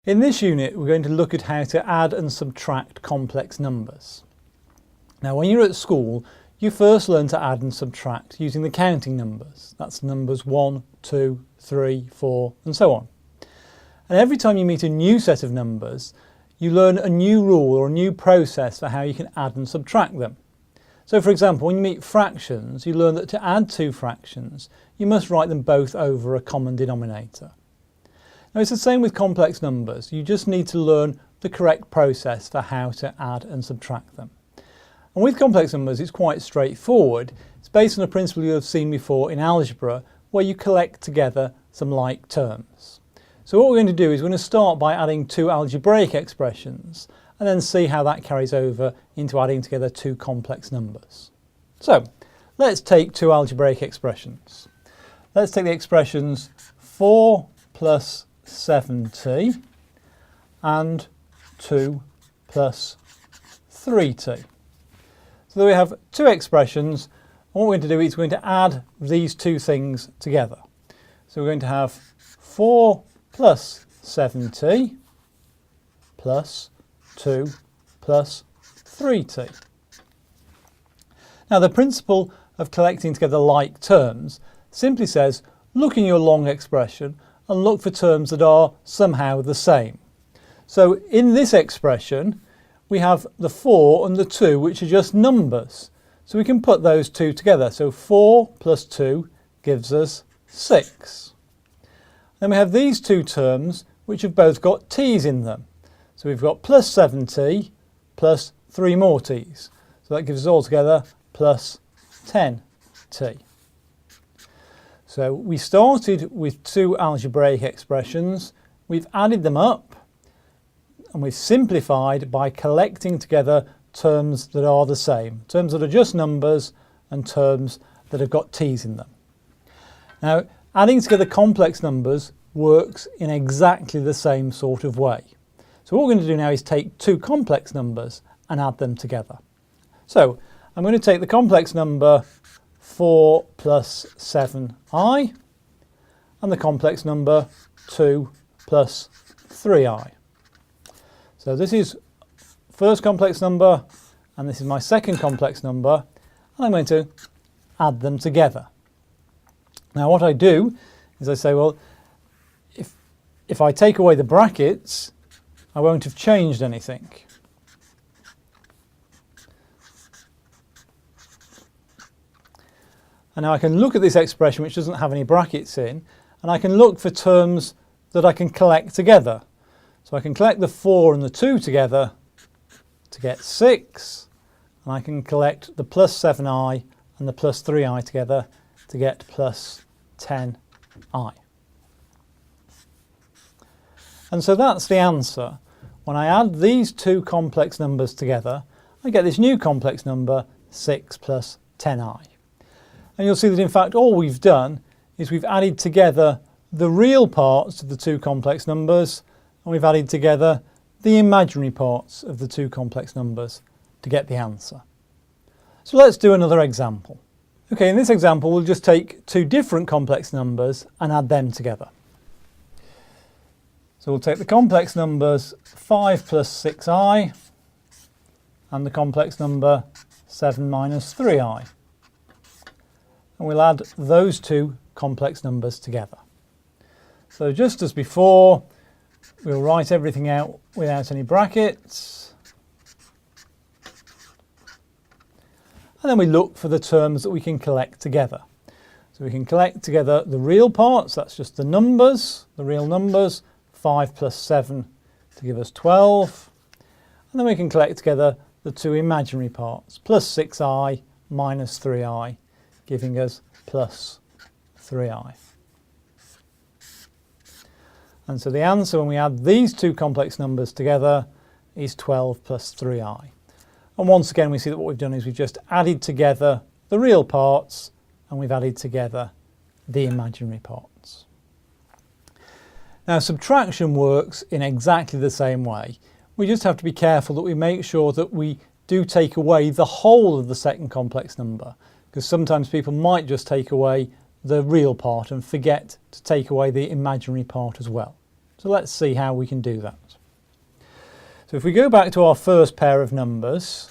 In this unit, we're going to look at how to add and subtract complex numbers. Now, when you're at school, you first learn to add and subtract using the counting numbers. That's numbers 1, 2, 3, 4, and so on. And every time you meet a new set of numbers, you learn a new rule or a new process for how you can add and subtract them. So, for example, when you meet fractions, you learn that to add two fractions, you must write them both over a common denominator. Now, it's the same with complex numbers. You just need to learn the correct process for how to add and subtract them. And with complex numbers, it's quite straightforward. It's based on a principle you have seen before in algebra, where you collect together some like terms. So what we're going to do is we're going to start by adding two algebraic expressions and then see how that carries over into adding together two complex numbers. So let's take two algebraic expressions. Let's take the expressions 4 plus 7t and 2 plus 3t. So there we have two expressions, and what we're going to do is we're going to add these two things together. So we're going to have 4 plus 7t plus 2 plus 3t. Now, the principle of collecting together like terms simply says look in your long expression and look for terms that are somehow the same. So in this expression we have the 4 and the 2, which are just numbers. So we can put those two together. So 4 plus 2 gives us 6. Then we have these two terms which have both got t's in them. So we've got plus 7t plus 3 more t's. So that gives us all together plus 10t. So we started with two algebraic expressions, we've added them up, and we've simplified by collecting together terms that are the same, terms that are just numbers and terms that have got t's in them. Now, adding together complex numbers works in exactly the same sort of way. So what we're going to do now is take two complex numbers and add them together. So I'm going to take the complex number 4 plus 7i and the complex number 2 plus 3i. So this is first complex number and this is my second complex number, and I'm going to add them together. Now what I do is I say, well, if I take away the brackets, I won't have changed anything. And now I can look at this expression which doesn't have any brackets in, and I can look for terms that I can collect together. So I can collect the 4 and the 2 together to get 6, and I can collect the plus 7i and the plus 3i together to get plus 10i. And so that's the answer. When I add these two complex numbers together, I get this new complex number 6 plus 10i. And you'll see that in fact all we've done is we've added together the real parts of the two complex numbers, and we've added together the imaginary parts of the two complex numbers to get the answer. So let's do another example. Okay, in this example we'll just take two different complex numbers and add them together. So we'll take the complex numbers 5 plus 6i and the complex number 7 minus 3i. And we'll add those two complex numbers together. So just as before, we'll write everything out without any brackets. And then we look for the terms that we can collect together. So we can collect together the real parts, that's just the numbers, the real numbers, 5 plus 7 to give us 12. And then we can collect together the two imaginary parts, plus 6i minus 3i, giving us plus 3i. And so the answer when we add these two complex numbers together is 12 plus 3i. And once again we see that what we've done is we've just added together the real parts and we've added together the imaginary parts. Now subtraction works in exactly the same way. We just have to be careful that we make sure that we do take away the whole of the second complex number, because sometimes people might just take away the real part and forget to take away the imaginary part as well. So let's see how we can do that. So if we go back to our first pair of numbers,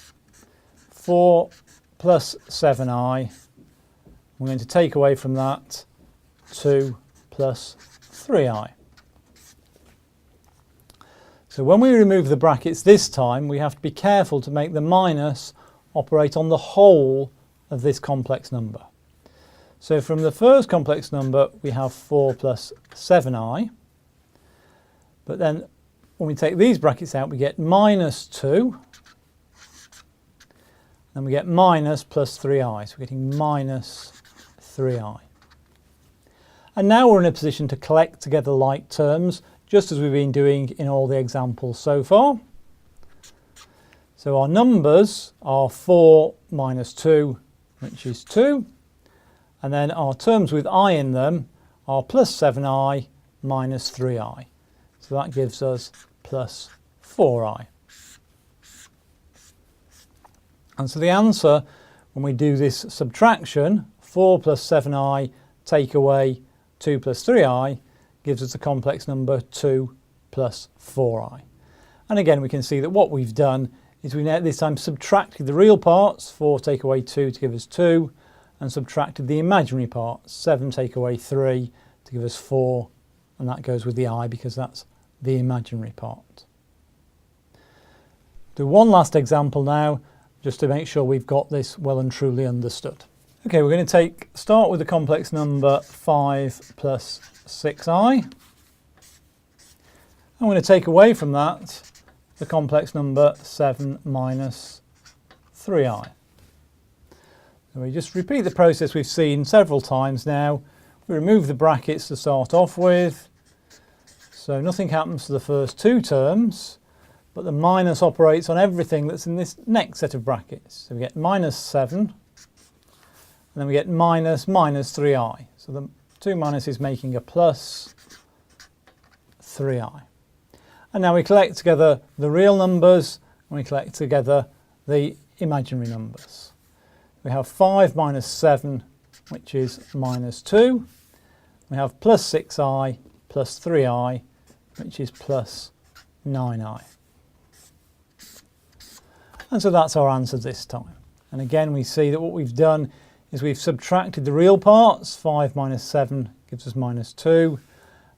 4 plus 7i, we're going to take away from that 2 plus 3i. So when we remove the brackets this time, we have to be careful to make the minus operate on the whole of this complex number. So from the first complex number, we have 4 plus 7i. But then when we take these brackets out, we get minus 2. Then we get minus plus 3i. So we're getting minus 3i. And now we're in a position to collect together like terms, just as we've been doing in all the examples so far. So our numbers are 4 minus 2, which is 2. And then our terms with I in them are plus 7i minus 3i. So that gives us plus 4i. And so the answer, when we do this subtraction, 4 plus 7i take away 2 plus 3i, gives us a complex number 2 plus 4i. And again, we can see that what we've done is we now this time subtracted the real parts, 4 take away 2 to give us 2, and subtracted the imaginary parts, 7 take away 3 to give us 4, and that goes with the I because that's the imaginary part. Do one last example now, just to make sure we've got this well and truly understood. Okay, we're going to start with the complex number 5 plus 6i. I'm going to take away from that the complex number 7 minus 3i. So we just repeat the process we've seen several times now. We remove the brackets to start off with. So nothing happens to the first two terms, but the minus operates on everything that's in this next set of brackets. So we get minus 7, and then we get minus 3i. So the two minuses making a plus 3i. And now we collect together the real numbers, and we collect together the imaginary numbers. We have 5 minus 7, which is minus 2. We have plus 6i plus 3i, which is plus 9i. And so that's our answer this time. And again, we see that what we've done is we've subtracted the real parts. 5 minus 7 gives us minus 2.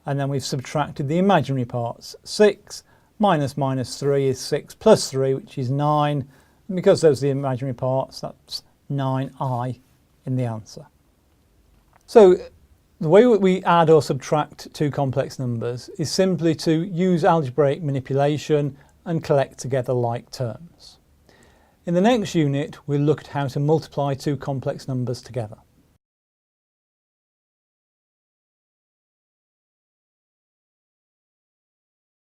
And then we've subtracted the imaginary parts. 6 minus 3 is 6 plus 3, which is 9. And because those are the imaginary parts, that's 9i in the answer. So the way we add or subtract two complex numbers is simply to use algebraic manipulation and collect together like terms. In the next unit, we'll look at how to multiply two complex numbers together.